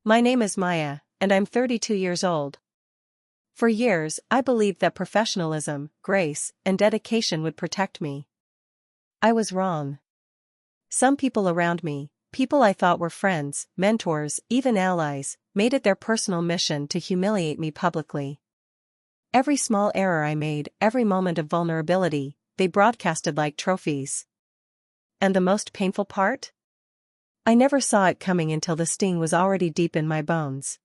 My name is Maya, and I'm 32 years old. For years, I believed that professionalism, grace, and dedication would protect me. I was wrong. Some people around me, people I thought were friends, mentors, even allies, made it their personal mission to humiliate me publicly. Every small error I made, every moment of vulnerability, they broadcasted like trophies. And the most painful part? I never saw it coming until the sting was already deep in my bones.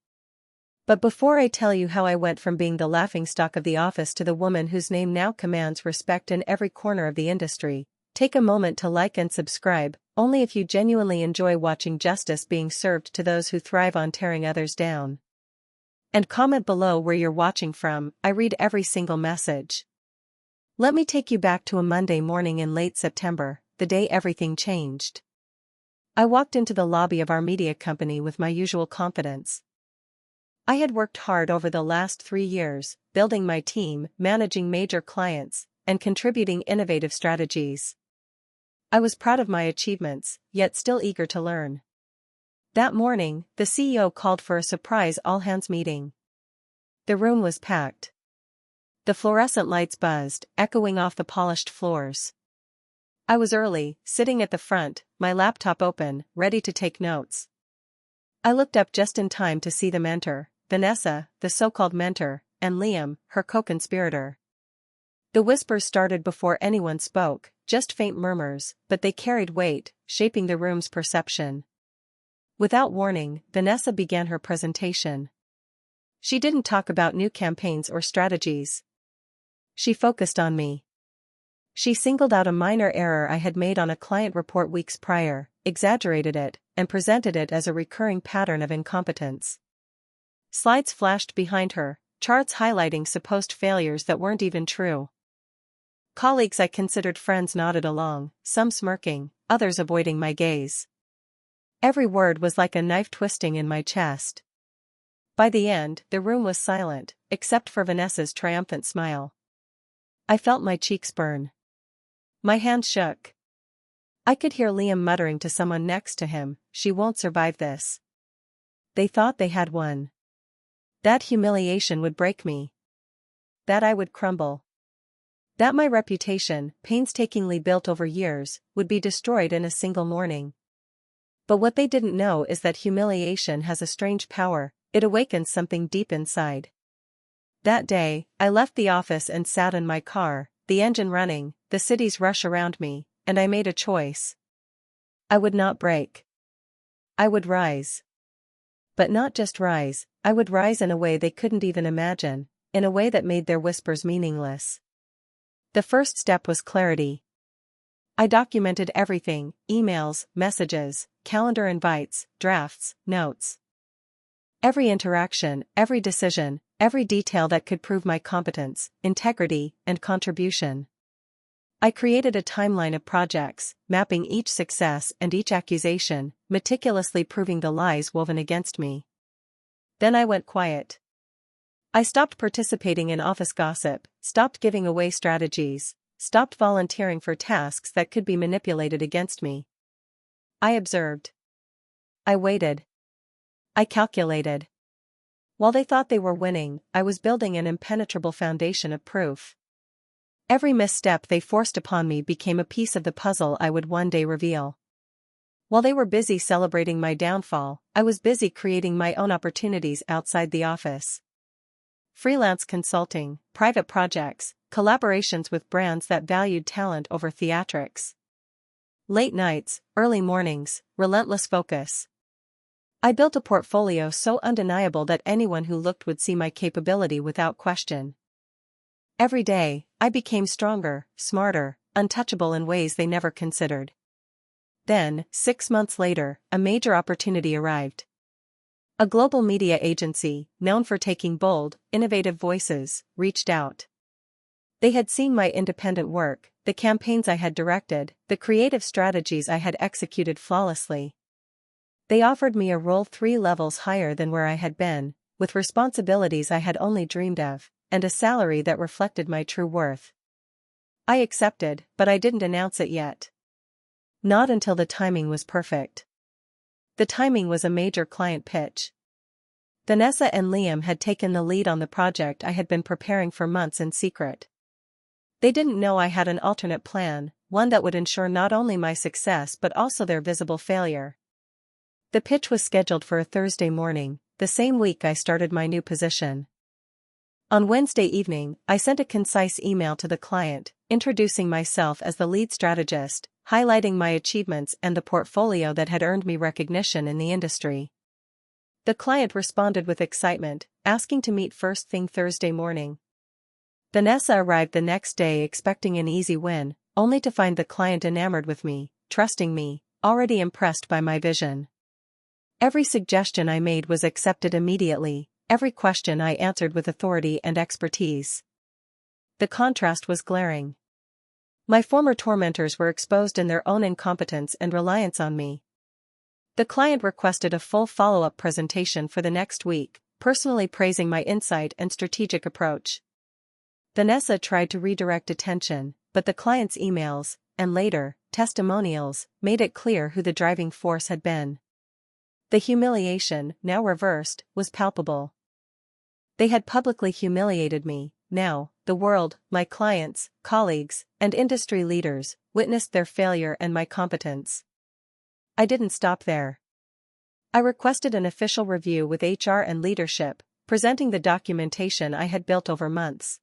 But before I tell you how I went from being the laughingstock of the office to the woman whose name now commands respect in every corner of the industry, take a moment to like and subscribe, only if you genuinely enjoy watching justice being served to those who thrive on tearing others down. And comment below where you're watching from. I read every single message. Let me take you back to a Monday morning in late September, the day everything changed. I walked into the lobby of our media company with my usual confidence. I had worked hard over the last 3 years, building my team, managing major clients, and contributing innovative strategies. I was proud of my achievements, yet still eager to learn. That morning, the CEO called for a surprise all-hands meeting. The room was packed. The fluorescent lights buzzed, echoing off the polished floors. I was early, sitting at the front, my laptop open, ready to take notes. I looked up just in time to see them enter, Vanessa, the so-called mentor, and Liam, her co-conspirator. The whispers started before anyone spoke, just faint murmurs, but they carried weight, shaping the room's perception. Without warning, Vanessa began her presentation. She didn't talk about new campaigns or strategies. She focused on me. She singled out a minor error I had made on a client report weeks prior, exaggerated it, and presented it as a recurring pattern of incompetence. Slides flashed behind her, charts highlighting supposed failures that weren't even true. Colleagues I considered friends nodded along, some smirking, others avoiding my gaze. Every word was like a knife twisting in my chest. By the end, the room was silent, except for Vanessa's triumphant smile. I felt my cheeks burn. My hands shook. I could hear Liam muttering to someone next to him, "She won't survive this." They thought they had won. That humiliation would break me. That I would crumble. That my reputation, painstakingly built over years, would be destroyed in a single morning. But what they didn't know is that humiliation has a strange power. It awakens something deep inside. That day, I left the office and sat in my car, the engine running, the city's rush around me, and I made a choice. I would not break. I would rise. But not just rise, I would rise in a way they couldn't even imagine, in a way that made their whispers meaningless. The first step was clarity. I documented everything: emails, messages, calendar invites, drafts, notes. Every interaction, every decision, every detail that could prove my competence, integrity, and contribution. I created a timeline of projects, mapping each success and each accusation, meticulously proving the lies woven against me. Then I went quiet. I stopped participating in office gossip, stopped giving away strategies, stopped volunteering for tasks that could be manipulated against me. I observed. I waited. I calculated. While they thought they were winning, I was building an impenetrable foundation of proof. Every misstep they forced upon me became a piece of the puzzle I would one day reveal. While they were busy celebrating my downfall, I was busy creating my own opportunities outside the office. Freelance consulting, private projects, collaborations with brands that valued talent over theatrics. Late nights, early mornings, relentless focus. I built a portfolio so undeniable that anyone who looked would see my capability without question. Every day, I became stronger, smarter, untouchable in ways they never considered. Then, 6 months later, a major opportunity arrived. A global media agency, known for taking bold, innovative voices, reached out. They had seen my independent work, the campaigns I had directed, the creative strategies I had executed flawlessly. They offered me a role 3 levels higher than where I had been, with responsibilities I had only dreamed of, and a salary that reflected my true worth. I accepted, but I didn't announce it yet. Not until the timing was perfect. The timing was a major client pitch. Vanessa and Liam had taken the lead on the project I had been preparing for months in secret. They didn't know I had an alternate plan, one that would ensure not only my success but also their visible failure. The pitch was scheduled for a Thursday morning, the same week I started my new position. On Wednesday evening, I sent a concise email to the client, introducing myself as the lead strategist, highlighting my achievements and the portfolio that had earned me recognition in the industry. The client responded with excitement, asking to meet first thing Thursday morning. Vanessa arrived the next day expecting an easy win, only to find the client enamored with me, trusting me, already impressed by my vision. Every suggestion I made was accepted immediately, every question I answered with authority and expertise. The contrast was glaring. My former tormentors were exposed in their own incompetence and reliance on me. The client requested a full follow-up presentation for the next week, personally praising my insight and strategic approach. Vanessa tried to redirect attention, but the client's emails, and later, testimonials, made it clear who the driving force had been. The humiliation, now reversed, was palpable. They had publicly humiliated me. Now, the world, my clients, colleagues, and industry leaders, witnessed their failure and my competence. I didn't stop there. I requested an official review with HR and leadership, presenting the documentation I had built over months.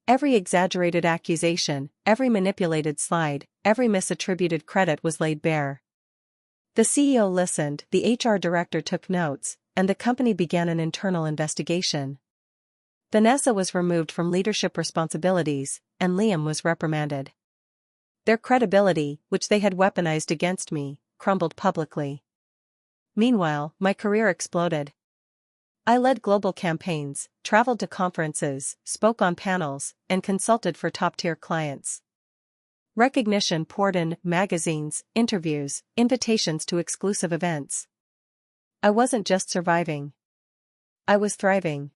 Every exaggerated accusation, every manipulated slide, every misattributed credit was laid bare. The CEO listened, the HR director took notes, and the company began an internal investigation. Vanessa was removed from leadership responsibilities, and Liam was reprimanded. Their credibility, which they had weaponized against me, crumbled publicly. Meanwhile, my career exploded. I led global campaigns, traveled to conferences, spoke on panels, and consulted for top-tier clients. Recognition poured in: magazines, interviews, invitations to exclusive events. I wasn't just surviving. I was thriving.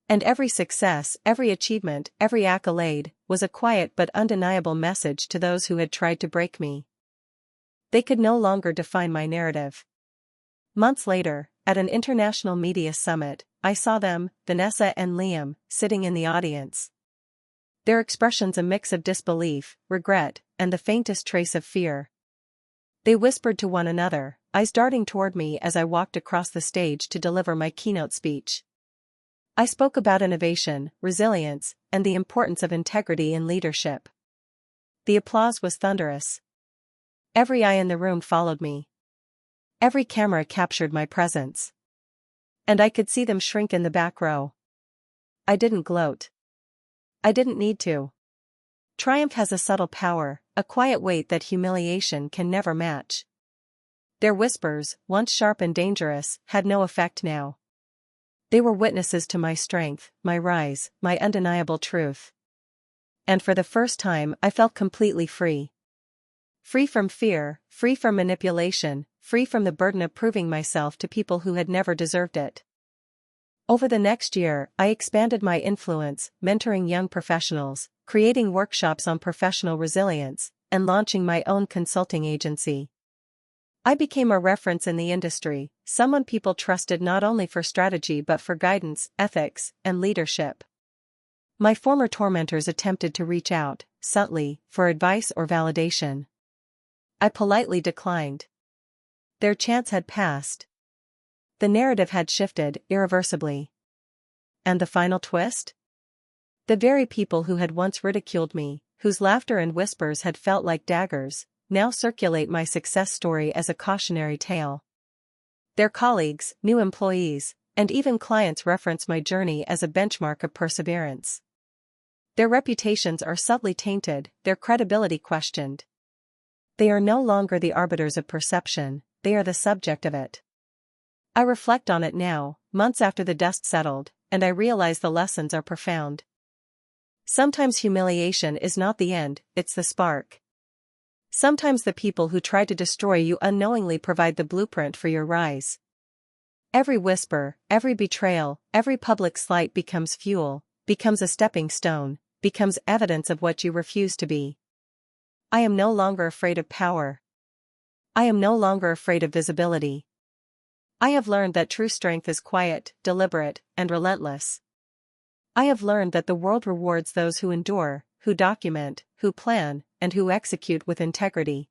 And every success, every achievement, every accolade, was a quiet but undeniable message to those who had tried to break me. They could no longer define my narrative. Months later, at an international media summit, I saw them, Vanessa and Liam, sitting in the audience. Their expressions a mix of disbelief, regret, and the faintest trace of fear. They whispered to one another, eyes darting toward me as I walked across the stage to deliver my keynote speech. I spoke about innovation, resilience, and the importance of integrity in leadership. The applause was thunderous. Every eye in the room followed me. Every camera captured my presence. And I could see them shrink in the back row. I didn't gloat. I didn't need to. Triumph has a subtle power, a quiet weight that humiliation can never match. Their whispers, once sharp and dangerous, had no effect now. They were witnesses to my strength, my rise, my undeniable truth. And for the first time I felt completely free. Free from fear, free from manipulation, free from the burden of proving myself to people who had never deserved it. Over the next year, I expanded my influence, mentoring young professionals, creating workshops on professional resilience, and launching my own consulting agency. I became a reference in the industry, someone people trusted not only for strategy but for guidance, ethics, and leadership. My former tormentors attempted to reach out, subtly, for advice or validation. I politely declined. Their chance had passed. The narrative had shifted, irreversibly. And the final twist? The very people who had once ridiculed me, whose laughter and whispers had felt like daggers, now circulate my success story as a cautionary tale. Their colleagues, new employees, and even clients reference my journey as a benchmark of perseverance. Their reputations are subtly tainted, their credibility questioned. They are no longer the arbiters of perception, they are the subject of it. I reflect on it now, months after the dust settled, and I realize the lessons are profound. Sometimes humiliation is not the end, it's the spark. Sometimes the people who try to destroy you unknowingly provide the blueprint for your rise. Every whisper, every betrayal, every public slight becomes fuel, becomes a stepping stone, becomes evidence of what you refuse to be. I am no longer afraid of power. I am no longer afraid of visibility. I have learned that true strength is quiet, deliberate, and relentless. I have learned that the world rewards those who endure, who document, who plan, and who execute with integrity.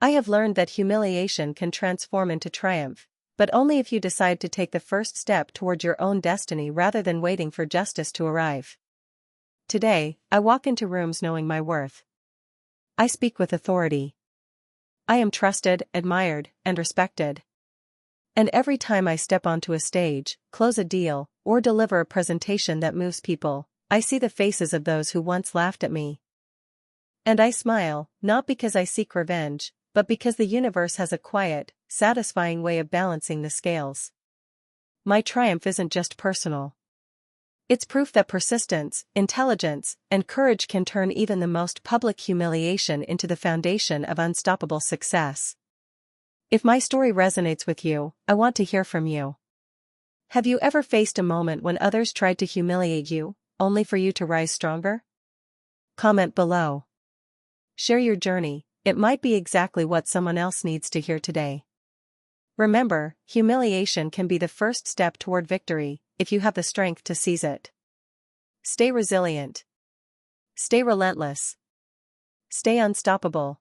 I have learned that humiliation can transform into triumph, but only if you decide to take the first step toward your own destiny rather than waiting for justice to arrive. Today, I walk into rooms knowing my worth. I speak with authority. I am trusted, admired, and respected. And every time I step onto a stage, close a deal, or deliver a presentation that moves people, I see the faces of those who once laughed at me. And I smile, not because I seek revenge, but because the universe has a quiet, satisfying way of balancing the scales. My triumph isn't just personal. It's proof that persistence, intelligence, and courage can turn even the most public humiliation into the foundation of unstoppable success. If my story resonates with you, I want to hear from you. Have you ever faced a moment when others tried to humiliate you, only for you to rise stronger? Comment below. Share your journey, it might be exactly what someone else needs to hear today. Remember, humiliation can be the first step toward victory, if you have the strength to seize it. Stay resilient. Stay relentless. Stay unstoppable.